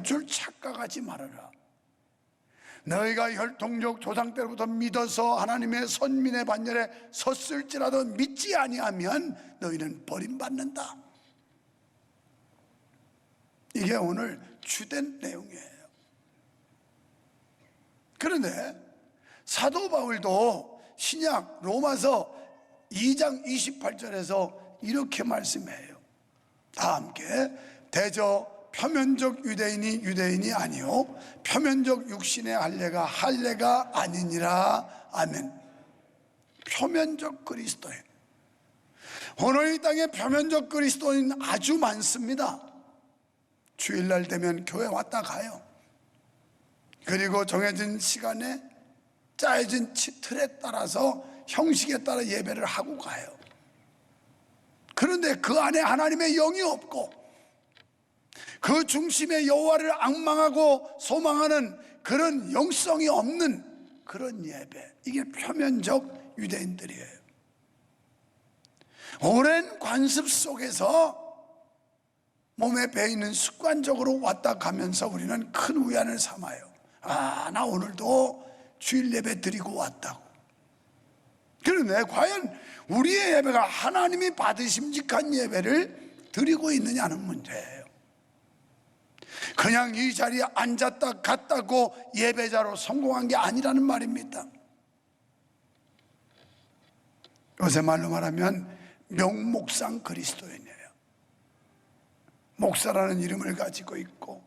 줄 착각하지 말아라. 너희가 혈통적 조상 때로부터 믿어서 하나님의 선민의 반열에 섰을지라도 믿지 아니하면 너희는 버림받는다. 이게 오늘 주된 내용이에요. 그런데 사도 바울도 신약 로마서 2장 28절에서 이렇게 말씀해요. 다 함께. 대저 표면적 유대인이 유대인이 아니요 표면적 육신의 할례가 아니니라. 아멘. 표면적 그리스도인. 오늘 이 땅에 표면적 그리스도인 아주 많습니다. 주일날 되면 교회 왔다 가요. 그리고 정해진 시간에 짜여진 틀에 따라서 형식에 따라 예배를 하고 가요. 그런데 그 안에 하나님의 영이 없고 그 중심에 여호와를 앙망하고 소망하는 그런 영성이 없는 그런 예배, 이게 표면적 유대인들이에요. 오랜 관습 속에서 몸에 배이는 습관적으로 왔다 가면서 우리는 큰 위안을 삼아요. 나 오늘도 주일 예배 드리고 왔다고. 그런데 과연 우리의 예배가 하나님이 받으심직한 예배를 드리고 있느냐는 문제예요. 그냥 이 자리에 앉았다 갔다고 예배자로 성공한 게 아니라는 말입니다. 요새 말로 말하면 명목상 그리스도인이에요. 목사라는 이름을 가지고 있고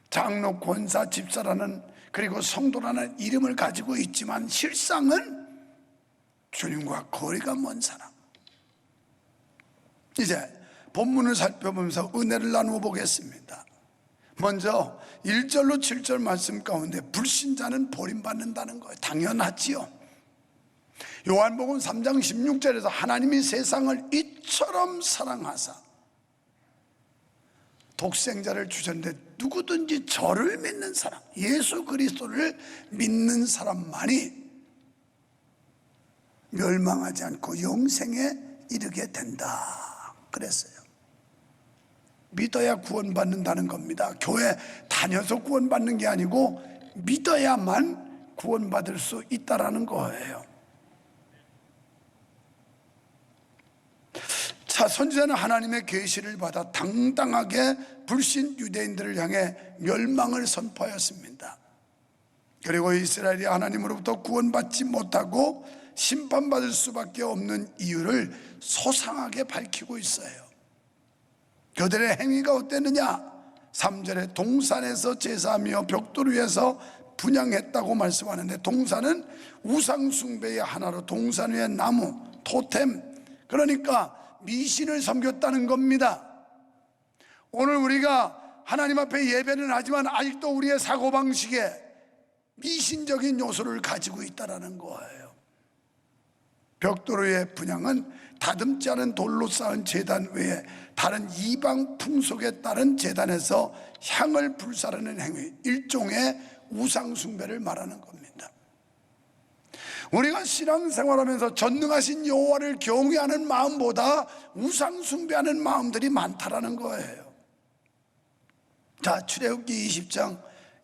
장로, 권사, 집사라는, 그리고 성도라는 이름을 가지고 있지만 실상은 주님과 거리가 먼 사람. 이제 본문을 살펴보면서 은혜를 나누어 보겠습니다. 먼저 1절로 7절 말씀 가운데 불신자는 버림받는다는 거예요. 당연하지요. 요한복음 3장 16절에서 하나님이 세상을 이처럼 사랑하사 독생자를 주셨는데 누구든지 저를 믿는 사람, 예수 그리스도를 믿는 사람만이 멸망하지 않고 영생에 이르게 된다 그랬어요. 믿어야 구원받는다는 겁니다. 교회 다녀서 구원받는 게 아니고 믿어야만 구원받을 수 있다라는 거예요. 자, 선지자는 하나님의 계시를 받아 당당하게 불신 유대인들을 향해 멸망을 선포하였습니다. 그리고 이스라엘이 하나님으로부터 구원받지 못하고 심판받을 수밖에 없는 이유를 소상하게 밝히고 있어요. 그들의 행위가 어땠느냐? 3절에 동산에서 제사하며 벽돌 위에서 분향했다고 말씀하는데, 동산은 우상숭배의 하나로 동산 위에 나무, 토템, 그러니까 미신을 섬겼다는 겁니다. 오늘 우리가 하나님 앞에 예배는 하지만 아직도 우리의 사고방식에 미신적인 요소를 가지고 있다는 거예요. 벽돌 위의 분향은 다듬지 않은 돌로 쌓은 제단 외에 다른 이방 풍속에 따른 제단에서 향을 불사르는 행위, 일종의 우상숭배를 말하는 겁니다. 우리가 신앙생활하면서 전능하신 여호와를 경외하는 마음보다 우상숭배하는 마음들이 많다라는 거예요. 자, 출애굽기 20장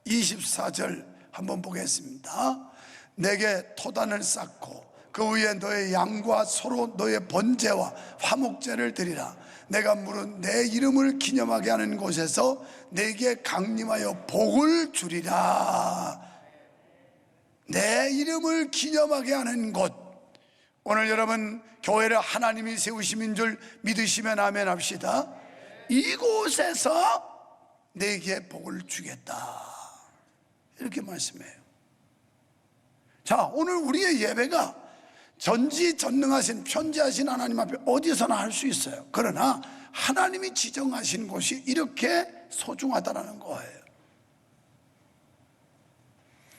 24절 한번 보겠습니다. 내게 토단을 쌓고 그 위에 너의 양과 소로 너의 번제와 화목제를 드리라. 내가 물은 내 이름을 기념하게 하는 곳에서 내게 강림하여 복을 주리라. 내 이름을 기념하게 하는 곳. 오늘 여러분 교회를 하나님이 세우심인 줄 믿으시면 아멘 합시다. 이곳에서 내게 복을 주겠다, 이렇게 말씀해요. 자, 오늘 우리의 예배가 전지전능하신 편지하신 하나님 앞에 어디서나 할 수 있어요. 그러나 하나님이 지정하신 곳이 이렇게 소중하다는 거예요.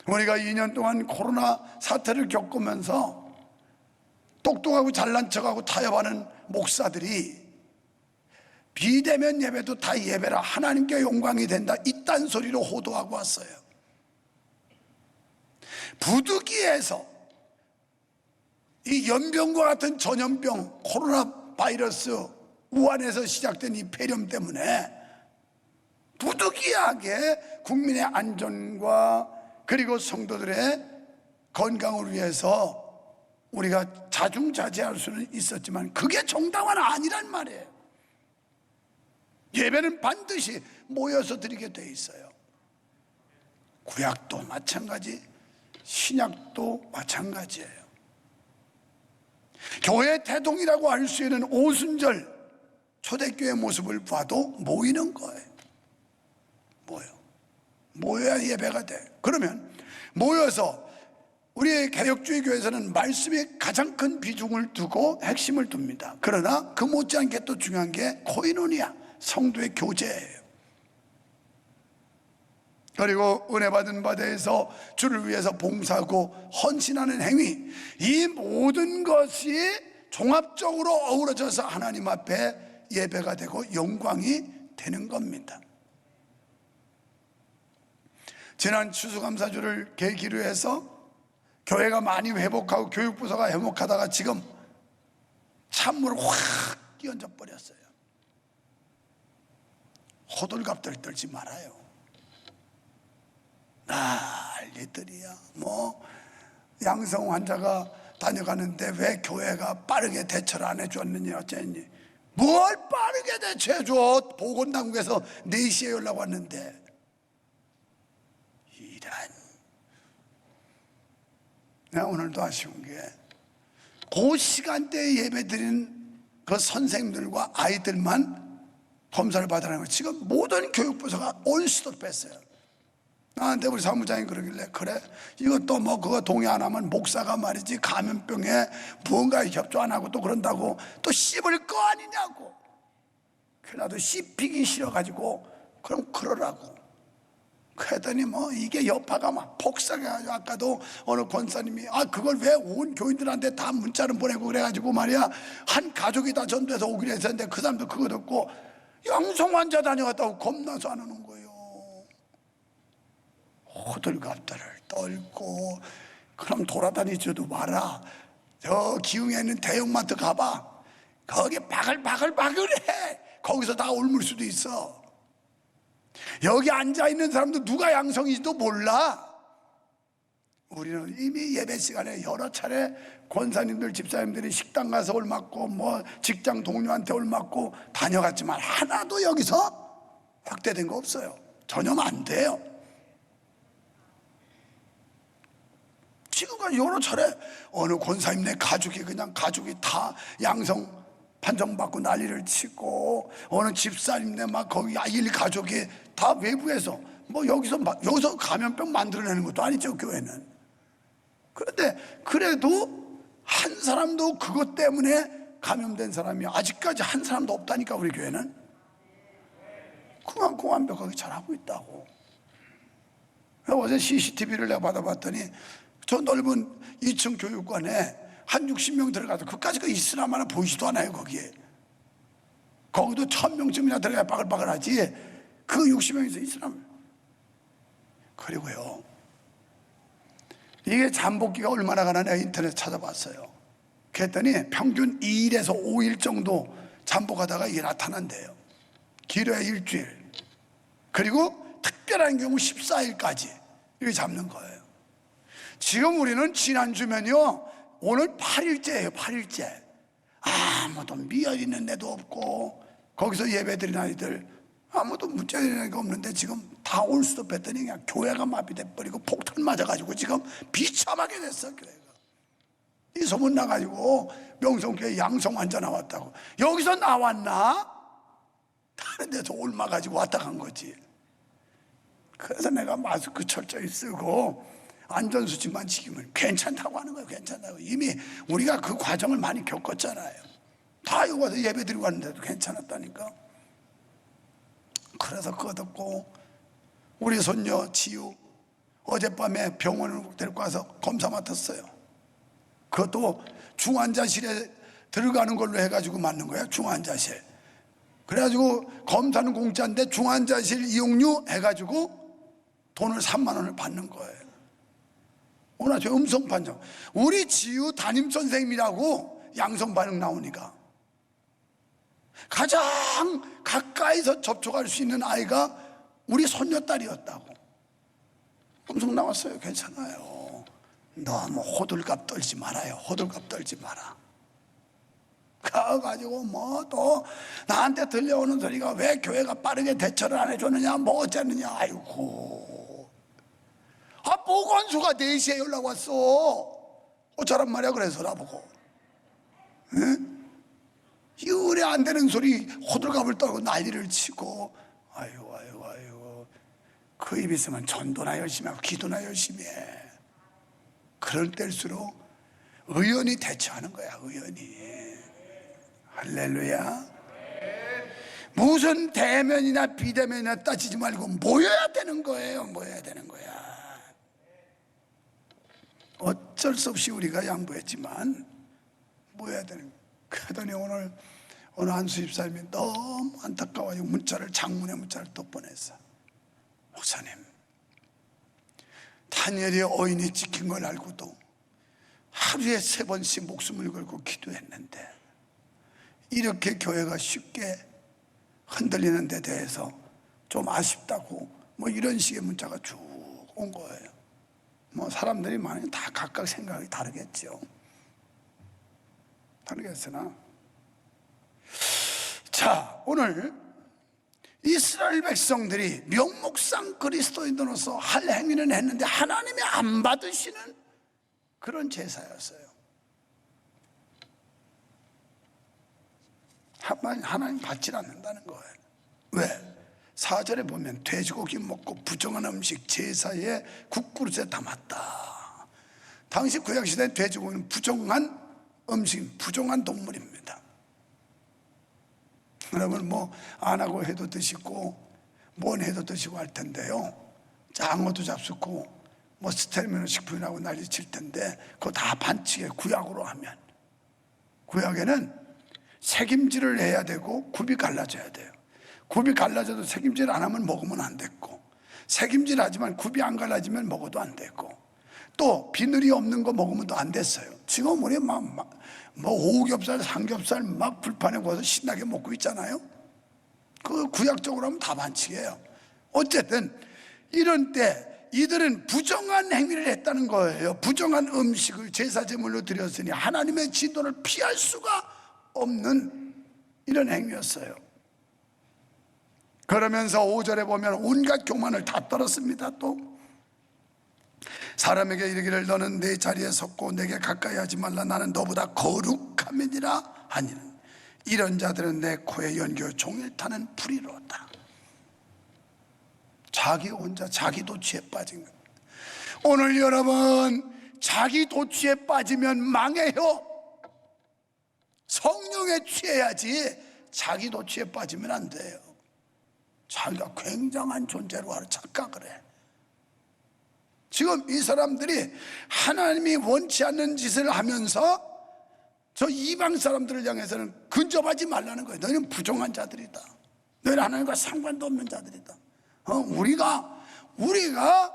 우리가 2년 동안 코로나 사태를 겪으면서 똑똑하고 잘난 척하고 타협하는 목사들이 비대면 예배도 다 예배라, 하나님께 영광이 된다, 이딴 소리로 호도하고 왔어요. 부득이해서 이 연병과 같은 전염병, 코로나 바이러스, 우한에서 시작된 이 폐렴 때문에 부득이 무기하게 국민의 안전과 그리고 성도들의 건강을 위해서 우리가 자중자재할 수는 있었지만 그게 정당화는 아니란 말이에요. 예배는 반드시 모여서 드리게 돼 있어요. 구약도 마찬가지, 신약도 마찬가지예요. 교회 대동이라고 할 수 있는 오순절 초대교회 모습을 봐도 모이는 거예요. 모여야 예배가 돼. 그러면 모여서 우리의 개혁주의 교회에서는 말씀에 가장 큰 비중을 두고 핵심을 둡니다. 그러나 그 못지않게 또 중요한 게 코이노니아, 성도의 교제예요. 그리고 은혜 받은 바대에서 주를 위해서 봉사하고 헌신하는 행위, 이 모든 것이 종합적으로 어우러져서 하나님 앞에 예배가 되고 영광이 되는 겁니다. 지난 추수감사주를 계기로 해서 교회가 많이 회복하고 교육부서가 회복하다가 지금 찬물을 확 끼얹어 버렸어요. 호들갑들 떨지 말아요. 난리들이야. 양성 환자가 다녀가는데 왜 교회가 빠르게 대처를 안 해줬느냐 어쨌니. 뭘 빠르게 대처해줘. 보건당국에서 4시에 연락 왔는데. 내가 오늘도 아쉬운 게 그 시간대에 예배드린 그 선생님들과 아이들만 검사를 받으라는 거예요. 지금 모든 교육부서가 올스톱했어요. 나한테 우리 사무장이 그러길래 그래 이것도 그거 동의 안 하면 목사가 말이지 감염병에 무언가 협조 안 하고 또 그런다고 또 씹을 거 아니냐고. 그래 나도 씹히기 싫어가지고 그럼 그러라고. 그랬더니 이게 여파가 막 폭삭해가지고 아까도 어느 권사님이 그걸 왜 온 교인들한테 다 문자를 보내고 그래가지고 말이야 한 가족이 다 전도해서 오기로 했었는데 그 사람도 그거 듣고 양성 환자 다녀갔다고 겁나서 안 오는 거예요. 호들갑들을 떨고 그럼 돌아다니지도 마라. 저 기흥에 있는 대형마트 가봐. 거기 바글바글해. 거기서 다 옮을 수도 있어. 여기 앉아있는 사람도 누가 양성인지도 몰라. 우리는 이미 예배 시간에 여러 차례 권사님들 집사님들이 식당 가서 올맞고 직장 동료한테 올맞고 다녀갔지만 하나도 여기서 확대된 거 없어요. 전혀 안 돼요. 지금까지 여러 차례 어느 권사님네 가족이 다 양성 판정받고 난리를 치고 어느 집사님네 거기 일 가족이 다 외부에서 여기서 감염병 만들어내는 것도 아니죠 교회는. 그런데 그래도 한 사람도 그것 때문에 감염된 사람이 아직까지 한 사람도 없다니까. 우리 교회는 그만큼 완벽하게 잘하고 있다고. 어제 CCTV를 내가 받아봤더니 저 넓은 2층 교육관에 한 60명 들어가서 그까지 이슬람 보이지도 않아요. 거기에 거기도 1000명쯤이나 들어가야 바글바글하지. 그 60명에서 이슬람. 그리고요 이게 잠복기가 얼마나 가나 내가 인터넷 찾아봤어요. 그랬더니 평균 2일에서 5일 정도 잠복하다가 이게 나타난대요. 길어야 일주일. 그리고 특별한 경우 14일까지 이렇게 잡는 거예요. 지금 우리는 지난주면요 오늘 8일째예요. 8일째. 아무도 미어있는 데도 없고 거기서 예배드린 아이들 아무도 문자드리는 게 없는데 지금 다 올 수도 뺐더니 그냥 교회가 마비돼버리고 폭탄 맞아가지고 지금 비참하게 됐어. 교회가 이 소문 나가지고 명성교회 양성 환자 나왔다고. 여기서 나왔나? 다른 데서 옮아가지고 왔다 간 거지. 그래서 내가 마스크 철저히 쓰고 안전수칙만 지키면 괜찮다고 하는 거예요. 괜찮다고. 이미 우리가 그 과정을 많이 겪었잖아요. 다 여기 와서 예배 드리고 왔는데도 괜찮았다니까. 그래서 그거 듣고 우리 손녀 지우 어젯밤에 병원을 데리고 가서 검사 맡았어요. 그것도 중환자실에 들어가는 걸로 해가지고 맞는 거야. 중환자실. 그래가지고 검사는 공짜인데 중환자실 이용료 해가지고 돈을 3만 원을 받는 거예요. 오늘 저 음성 판정. 우리 지우 담임 선생님이라고 양성 반응 나오니까 가장 가까이서 접촉할 수 있는 아이가 우리 손녀딸이었다고. 음성 나왔어요. 괜찮아요. 너무 호들갑 떨지 말아요. 호들갑 떨지 마라. 가가지고 뭐 또 나한테 들려오는 소리가 왜 교회가 빠르게 대처를 안 해줬느냐, 뭐 어쩌느냐. 아이고, 보건소가 4시에 연락 왔어. 어쩌란 말이야. 그래서 나보고, 응? 이래 안 되는 소리 호들갑을 떨고 난리를 치고. 아이고 그 입 있으면 전도나 열심히 하고 기도나 열심히 해. 그럴 때일수록 의원이 대처하는 거야. 의원이. 할렐루야. 무슨 대면이나 비대면이나 따지지 말고 모여야 되는 거예요. 모여야 되는 거야. 어쩔 수 없이 우리가 양보했지만 모여야 되는 거야. 그러더니 오늘 한수 집사님이 너무 안타까워요. 장문의 문자를 또 보냈어. 목사님, 다니엘의 어인이 찍힌 걸 알고도 하루에 3번씩 목숨을 걸고 기도했는데 이렇게 교회가 쉽게 흔들리는 데 대해서 좀 아쉽다고 뭐 이런 식의 문자가 쭉 온 거예요. 뭐 사람들이 많이 다 각각 생각이 다르겠죠. 다르겠으나, 자, 오늘 이스라엘 백성들이 명목상 그리스도인으로서 할 행위는 했는데 하나님이 안 받으시는 그런 제사였어요. 하나님 받지 않는다는 거예요. 왜? 4절에 보면 돼지고기 먹고 부정한 음식 제사에 국그릇에 담았다. 당시 구약시대 돼지고기는 부정한 음식, 부정한 동물입니다. 여러분 뭐 안 하고 해도 드시고 뭔 해도 드시고 할 텐데요, 장어도 잡수고 뭐 스테미너 식품이라고 난리 칠 텐데 그거 다 반칙에 구약으로 하면. 구약에는 색임질을 해야 되고 굽이 갈라져야 돼요. 굽이 갈라져도 색임질 안 하면 먹으면 안 됐고, 색임질 하지만 굽이 안 갈라지면 먹어도 안 됐고, 또 비늘이 없는 거 먹으면 또 안 됐어요. 지금 우리 뭐 오겹살, 삼겹살 막 불판에 구워서 신나게 먹고 있잖아요. 그 구약적으로 하면 다 반칙이에요. 어쨌든 이런 때 이들은 부정한 행위를 했다는 거예요. 부정한 음식을 제사 제물로 드렸으니 하나님의 진노를 피할 수가 없는 이런 행위였어요. 그러면서 5절에 보면 온갖 교만을 다 떨었습니다. 또 사람에게 이르기를 너는 내 자리에 섰고 내게 가까이 하지 말라, 나는 너보다 거룩함이니라 하니는 이런 자들은 내 코에 연겨 종일 타는 불이로다. 자기 혼자 자기 도취에 빠진 것. 오늘 여러분, 자기 도취에 빠지면 망해요. 성령에 취해야지 자기 도취에 빠지면 안 돼요. 자기가 굉장한 존재로 착각을 해. 지금 이 사람들이 하나님이 원치 않는 짓을 하면서 저 이방 사람들을 향해서는 근접하지 말라는 거예요. 너희는 부정한 자들이다. 너희는 하나님과 상관도 없는 자들이다. 우리가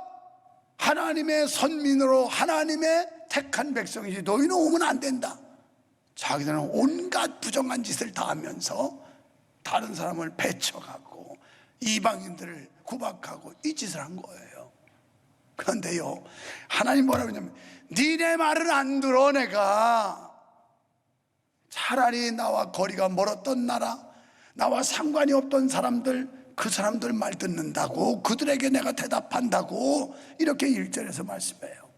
하나님의 선민으로 하나님의 택한 백성이지 너희는 오면 안 된다. 자기들은 온갖 부정한 짓을 다 하면서 다른 사람을 배척하고 이방인들을 구박하고 이 짓을 한 거예요. 그런데요, 하나님 뭐라고 하냐면 니네 말을 안 들어. 내가 차라리 나와 거리가 멀었던 나라, 나와 상관이 없던 사람들, 그 사람들 말 듣는다고, 그들에게 내가 대답한다고, 이렇게 1절에서 말씀해요.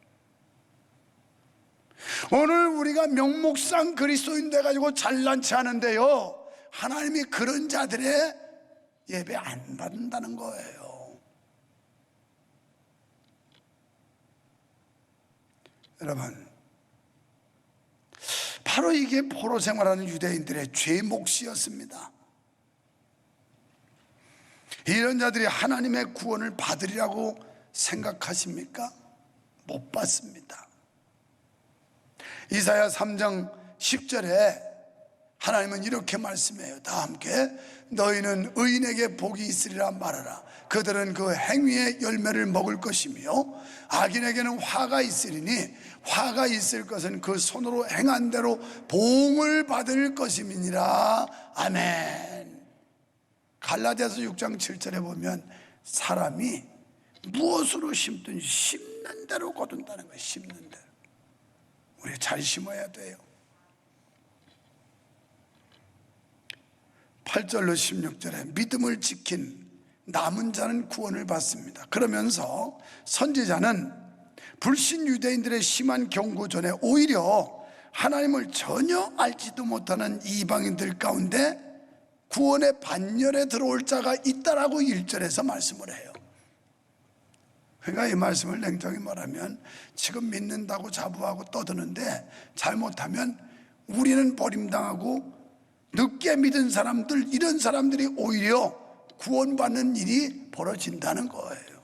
오늘 우리가 명목상 그리스도인 돼가지고 잘난 체 하는데요, 하나님이 그런 자들의 예배 안 받는다는 거예요. 여러분, 바로 이게 포로 생활하는 유대인들의 죄 몫이었습니다. 이런 자들이 하나님의 구원을 받으리라고 생각하십니까? 못 받습니다. 이사야 3장 10절에 하나님은 이렇게 말씀해요. 다 함께 너희는 의인에게 복이 있으리라 말하라. 그들은 그 행위의 열매를 먹을 것이며 악인에게는 화가 있으리니 화가 있을 것은 그 손으로 행한 대로 보응을 받을 것임이니라. 아멘. 갈라디아서 6장 7절에 보면 사람이 무엇으로 심든 심는 대로 거둔다는 거예요. 심는 대로. 우리 잘 심어야 돼요. 8절로 16절에 믿음을 지킨 남은 자는 구원을 받습니다. 그러면서 선지자는 불신 유대인들의 심한 경고 전에 오히려 하나님을 전혀 알지도 못하는 이방인들 가운데 구원의 반열에 들어올 자가 있다라고 1절에서 말씀을 해요. 그러니까 이 말씀을 냉정히 말하면 지금 믿는다고 자부하고 떠드는데 잘못하면 우리는 버림당하고 늦게 믿은 사람들, 이런 사람들이 오히려 구원받는 일이 벌어진다는 거예요.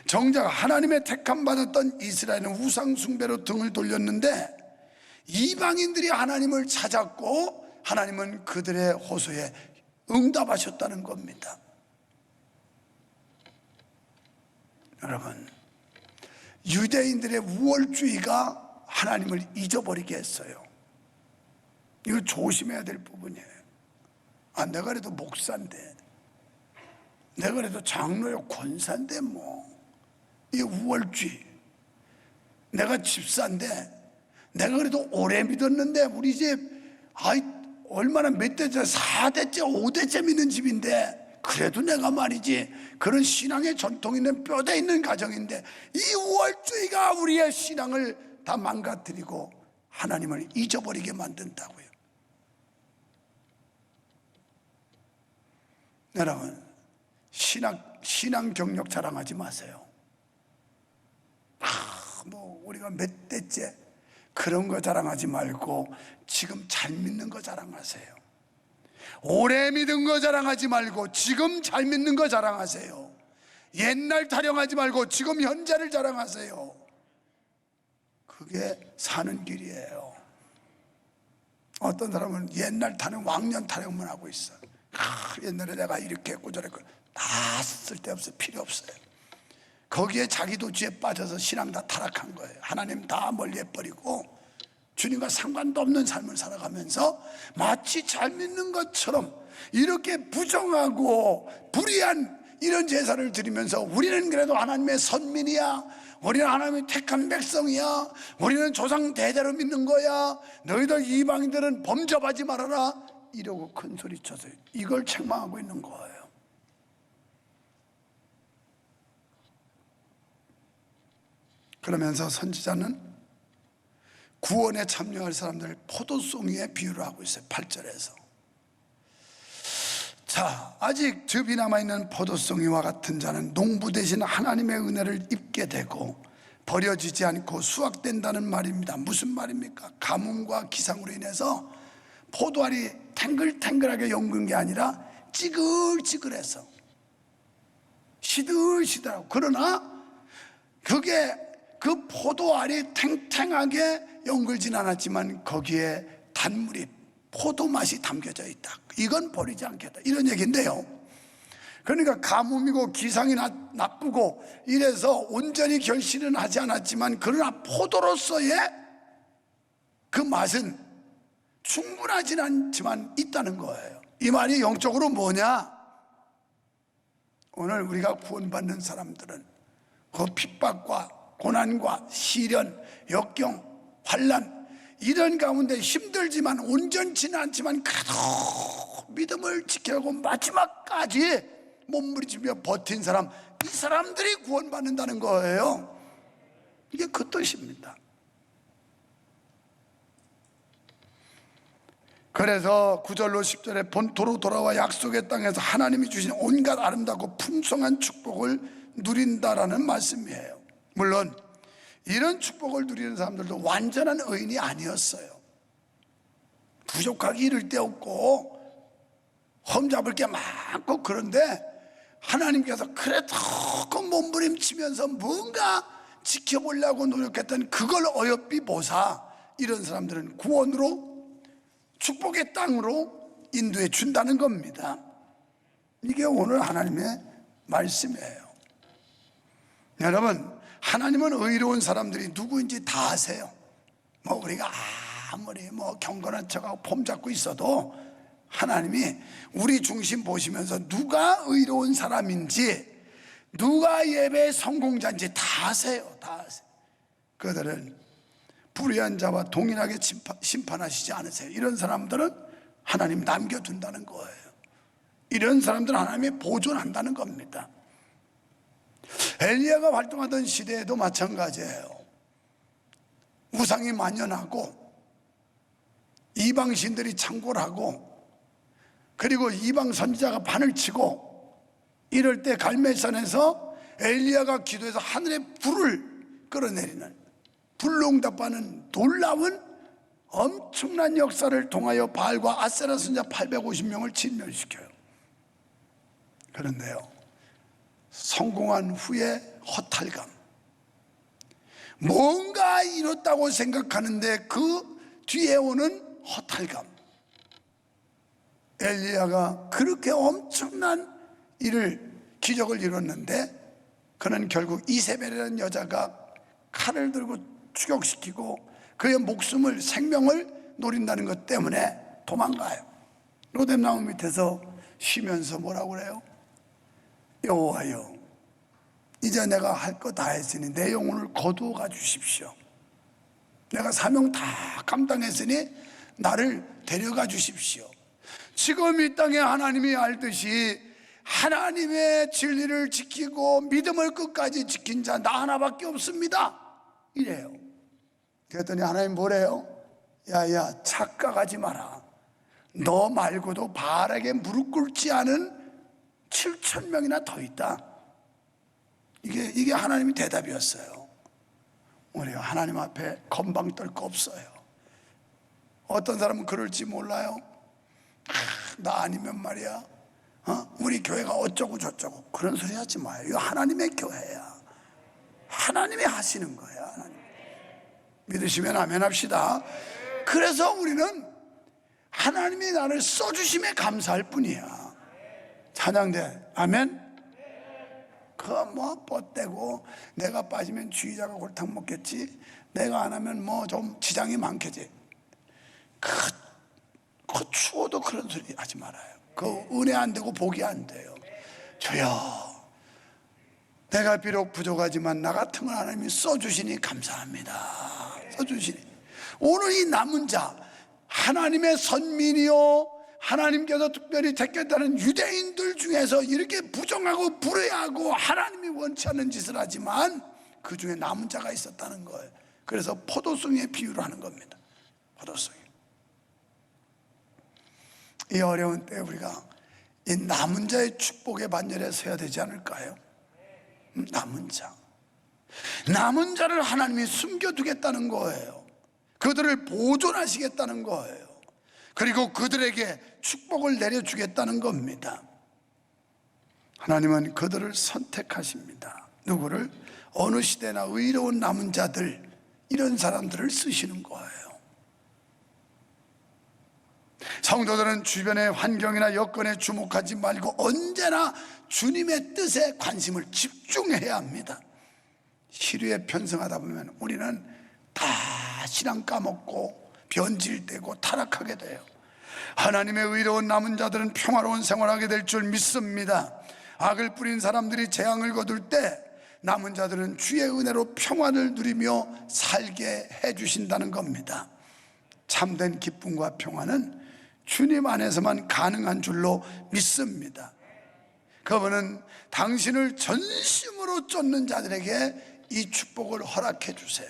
정작 하나님의 택함 받았던 이스라엘은 우상 숭배로 등을 돌렸는데 이방인들이 하나님을 찾았고 하나님은 그들의 호소에 응답하셨다는 겁니다. 여러분, 유대인들의 우월주의가 하나님을 잊어버리게 했어요. 이거 조심해야 될 부분이에요. 내가 그래도 목사인데, 내가 그래도 장로요 권사인데 이 우월주의. 내가 집사인데, 내가 그래도 오래 믿었는데 우리 집 얼마나 몇 대째, 4대째 5대째 믿는 집인데 그래도 내가 말이지, 그런 신앙의 전통이 있는 뼈대 있는 가정인데 이 우월주의가 우리의 신앙을 다 망가뜨리고 하나님을 잊어버리게 만든다고요. 여러분, 신앙 경력 자랑하지 마세요. 우리가 몇 대째, 그런 거 자랑하지 말고 지금 잘 믿는 거 자랑하세요. 오래 믿은 거 자랑하지 말고 지금 잘 믿는 거 자랑하세요. 옛날 타령하지 말고 지금 현재를 자랑하세요. 그게 사는 길이에요. 어떤 사람은 옛날 타령, 왕년 타령만 하고 있어. 옛날에 내가 이렇게 했고 저랬고, 다 쓸데없어, 필요 없어요. 거기에 자기도 죄에 빠져서 신앙 다 타락한 거예요. 하나님 다 멀리해버리고 주님과 상관도 없는 삶을 살아가면서 마치 잘 믿는 것처럼 이렇게 부정하고 불의한 이런 제사를 드리면서 우리는 그래도 하나님의 선민이야, 우리는 하나님의 택한 백성이야, 우리는 조상 대대로 믿는 거야, 너희들 이방인들은 범접하지 말아라, 이러고 큰 소리 쳐서 이걸 책망하고 있는 거예요. 그러면서 선지자는 구원에 참여할 사람들을 포도송 위에 비유를 하고 있어요. 8절에서. 자, 아직 즙이 남아있는 포도송이와 같은 자는 농부 대신 하나님의 은혜를 입게 되고 버려지지 않고 수확된다는 말입니다. 무슨 말입니까? 가뭄과 기상으로 인해서 포도알이 탱글탱글하게 연근 게 아니라 찌글찌글해서 시들시들하고, 그러나 그게 그 포도알이 탱탱하게 연글진 않았지만 거기에 단물이, 포도 맛이 담겨져 있다. 이건 버리지 않겠다, 이런 얘기인데요. 그러니까 가뭄이고 기상이 나쁘고 이래서 온전히 결실은 하지 않았지만 그러나 포도로서의 그 맛은 충분하진 않지만 있다는 거예요. 이 말이 영적으로 뭐냐? 오늘 우리가 구원받는 사람들은 그 핍박과 고난과 시련, 역경, 환난, 이런 가운데 힘들지만 온전치는 않지만 그래도 믿음을 지키려고 마지막까지 몸부림치며 버틴 사람, 이 사람들이 구원받는다는 거예요. 이게 그 뜻입니다. 그래서 9절로 10절에 본토로 돌아와 약속의 땅에서 하나님이 주신 온갖 아름답고 풍성한 축복을 누린다라는 말씀이에요. 물론 이런 축복을 누리는 사람들도 완전한 의인이 아니었어요. 부족하기 이를 데 없고 험잡을 게 많고, 그런데 하나님께서 그래도 그 몸부림치면서 뭔가 지켜보려고 노력했던 그걸 어여삐 보사, 이런 사람들은 구원으로, 축복의 땅으로 인도해 준다는 겁니다. 이게 오늘 하나님의 말씀이에요. 여러분, 하나님은 의로운 사람들이 누구인지 다 아세요. 우리가 아무리 경건한 척하고 폼 잡고 있어도 하나님이 우리 중심 보시면서 누가 의로운 사람인지, 누가 예배 성공자인지 다 아세요. 다 아세요. 그들은 불의한 자와 동일하게 심판하시지 않으세요. 이런 사람들은 하나님 남겨둔다는 거예요. 이런 사람들은 하나님이 보존한다는 겁니다. 엘리야가 활동하던 시대에도 마찬가지예요. 우상이 만연하고 이방 신들이 창궐 하고, 그리고 이방 선지자가 판을 치고, 이럴 때 갈멜산에서 엘리야가 기도해서 하늘에 불을 끌어내리는, 불로응답하는 놀라운 엄청난 역사를 통하여 바알과 아세라 선지자 850명을 진멸시켜요. 그런데요, 성공한 후에 허탈감, 뭔가 이뤘다고 생각하는데 그 뒤에 오는 허탈감. 엘리야가 그렇게 엄청난 기적을 이뤘는데, 그는 결국 이세벨이라는 여자가 칼을 들고 추격시키고 그의 목숨을, 생명을 노린다는 것 때문에 도망가요. 로뎀나무 밑에서 쉬면서 뭐라고 그래요? 여호와여, 이제 내가 할 거 다 했으니 내 영혼을 거두어 주십시오. 내가 사명 다 감당했으니 나를 데려가 주십시오. 지금 이 땅에 하나님이 알듯이 하나님의 진리를 지키고 믿음을 끝까지 지킨 자 나 하나밖에 없습니다, 이래요. 그랬더니 하나님 뭐래요? 야야, 착각하지 마라. 너 말고도 바알에게 무릎 꿇지 않은 7,000명이나 더 있다. 이게 하나님의 대답이었어요. 우리 하나님 앞에 건방 떨 거 없어요. 어떤 사람은 그럴지 몰라요. 나 아니면 말이야, 우리 교회가 어쩌고 저쩌고 그런 소리 하지 마요. 이거 하나님의 교회야. 하나님이 하시는 거야. 하나님. 믿으시면 아멘 합시다. 그래서 우리는 하나님이 나를 써주심에 감사할 뿐이야. 찬양대 아멘. 뭐 뻗대고 내가 빠지면 주의자가 골탕 먹겠지, 내가 안 하면 뭐 좀 지장이 많겠지, 그 추워도 그런 소리 하지 말아요. 그 은혜 안 되고 복이 안 돼요. 주여, 내가 비록 부족하지만 나 같은 걸 하나님이 써주시니 감사합니다. 써주시니. 오늘 이 남은 자, 하나님의 선민이요, 하나님께서 특별히 택했다는 유대인들 중에서 이렇게 부정하고 불의하고 하나님이 원치 않는 짓을 하지만 그 중에 남은 자가 있었다는 거예요. 그래서 포도송이의 비유를 하는 겁니다. 포도송이. 이 어려운 때 우리가 이 남은 자의 축복의 반열에 서야 되지 않을까요? 남은 자, 남은 자를 하나님이 숨겨두겠다는 거예요. 그들을 보존하시겠다는 거예요. 그리고 그들에게 축복을 내려주겠다는 겁니다. 하나님은 그들을 선택하십니다. 누구를? 어느 시대나 의로운 남은 자들, 이런 사람들을 쓰시는 거예요. 성도들은 주변의 환경이나 여건에 주목하지 말고 언제나 주님의 뜻에 관심을 집중해야 합니다. 시류에 편승하다 보면 우리는 다 신앙 까먹고 변질되고 타락하게 돼요. 하나님의 의로운 남은 자들은 평화로운 생활하게 될 줄 믿습니다. 악을 뿌린 사람들이 재앙을 거둘 때 남은 자들은 주의 은혜로 평화를 누리며 살게 해주신다는 겁니다. 참된 기쁨과 평화는 주님 안에서만 가능한 줄로 믿습니다. 그분은 당신을 전심으로 쫓는 자들에게 이 축복을 허락해 주세요.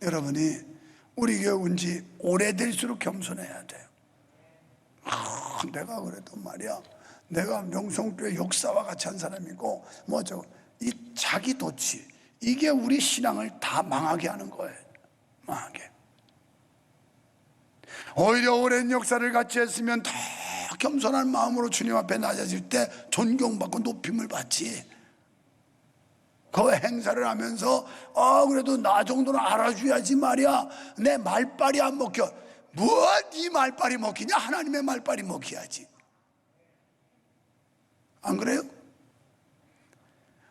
여러분이 우리 교회 온 지 오래될수록 겸손해야 돼요. 내가 그래도 말이야, 내가 명성교회 역사와 같이 한 사람이고 이 자기 도치, 이게 우리 신앙을 다 망하게 하는 거예요. 망하게. 오히려 오랜 역사를 같이 했으면 더 겸손한 마음으로 주님 앞에 낮아질 때 존경받고 높임을 받지. 그 행사를 하면서 그래도 나 정도는 알아줘야지 말이야, 내 말빨이 안 먹혀. 뭐 네 말빨이 먹히냐? 하나님의 말빨이 먹혀야지. 안 그래요?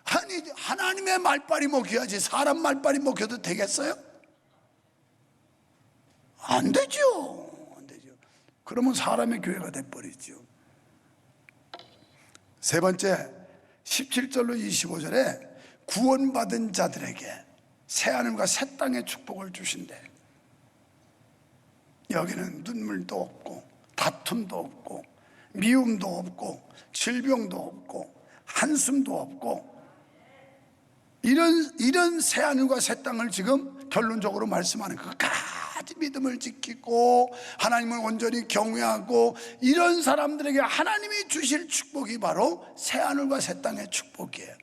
아니, 하나님의 말빨이 먹혀야지 사람 말빨이 먹혀도 되겠어요? 안 되죠. 안 되죠. 그러면 사람의 교회가 돼버리죠. 세 번째, 17절로 25절에 구원받은 자들에게 새하늘과 새 땅의 축복을 주신대. 여기는 눈물도 없고 다툼도 없고 미움도 없고 질병도 없고 한숨도 없고 이런 새하늘과 새 땅을 지금 결론적으로 말씀하는 끝까지 믿음을 지키고 하나님을 온전히 경외하고 이런 사람들에게 하나님이 주실 축복이 바로 새하늘과 새 땅의 축복이에요.